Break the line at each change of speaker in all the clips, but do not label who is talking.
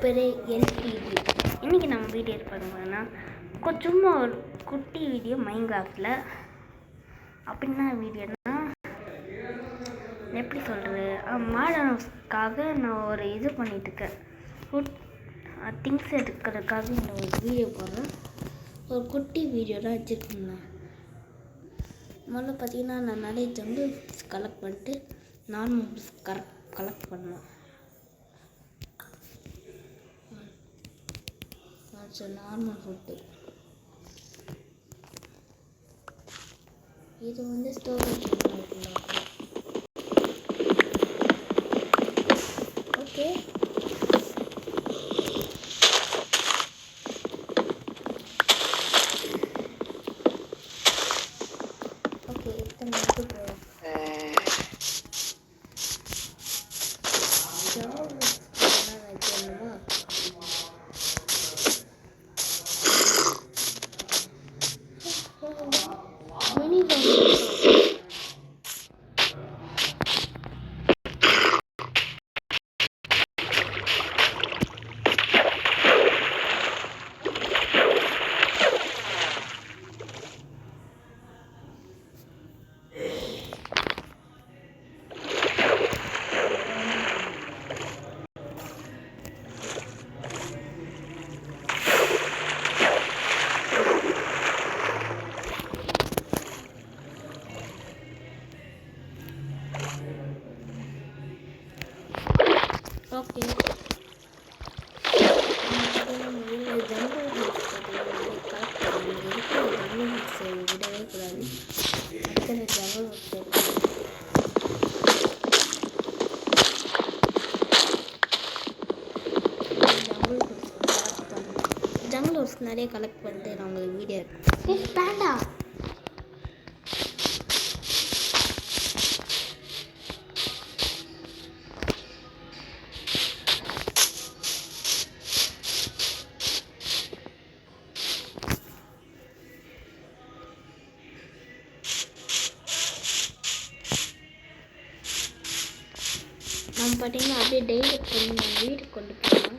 பேர் எல்பிடி. இன்றைக்கி நம்ம வீடியோ பண்ணுவோம்னா சும்மா ஒரு குட்டி வீடியோ மைன்கிராஃப்டில். அப்படின்னா வீடியோனா எப்படி சொல்கிறது, மாடர்னுக்காக நான் ஒரு இது பண்ணிட்டுருக்கேன். திங்ஸ் எடுக்கிறதுக்காக இந்த ஒரு வீடியோ போடுறேன். ஒரு குட்டி வீடியோ தான் வச்சுருக்கேன். முதல்ல பார்த்தீங்கன்னா நான் நிறைய ஜங்கிள் கலெக்ட் பண்ணிட்டு நார்மல் கலெக்ட் பண்ணேன். நார்மல் ஃபுட்டு இது வந்து ஸ்டோரேஜ் ஓகே. ஓகே இத்தனை எடுத்து போகிறோம். ஓகே விடவே கூடாது. அத்தனை ஜங்கிள் ஹவுஸ் நிறைய கலெக்ட் பண்ணிட்டு நான் உங்களுக்கு வீடியோ வேண்டா. நம்ம பார்த்தீங்கன்னா அப்படியே டெய்லி பண்ணி நம்ம வீட்டுக்கு கொண்டு போகலாம்.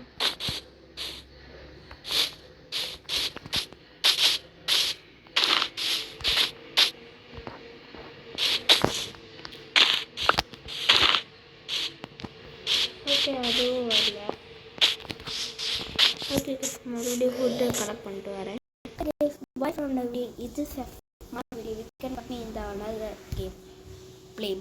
ஓகே அதுவும் வரல. ஓகே மறுபடியும் ஃபுட்டு கலெக்ட் பண்ணிட்டு வரேன். பாய் ஃப்ரெண்ட் இது வீடியோ வீக்கெண்ட் பண்ணி இந்த கேம் ப்ளே